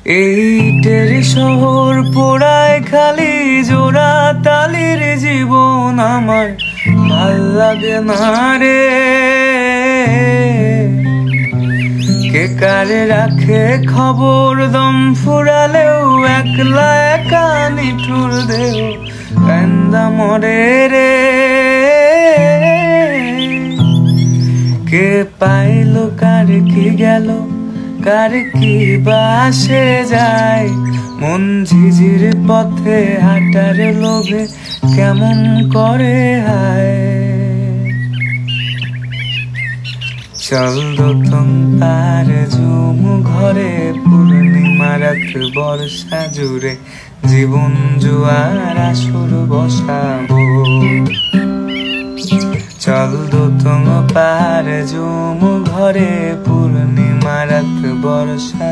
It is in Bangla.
এই ইটের শহর পোড়ায় খালি জোড়া তালির জীবন আমার ভাল লাগে না রে। কে কারে রাখে খবর দম ফুরালেও একলা একা নিঠুর দেহ কান্দা মরে রে। কে পাইলো কার কি গেল কার কি বাসে যায়, মন ঝিঝির পথে হাঁটার লোভে কেমন করে হায়। চল দোতং পার ঝুমু ঘরে পূর্ণিমা রাত বর্ষা জুড়ে জীবন জুয়ার আসর বসাবো। চল দোতং পার ঝুমু ঘরে পূর্ণিমা রাত বর্ষা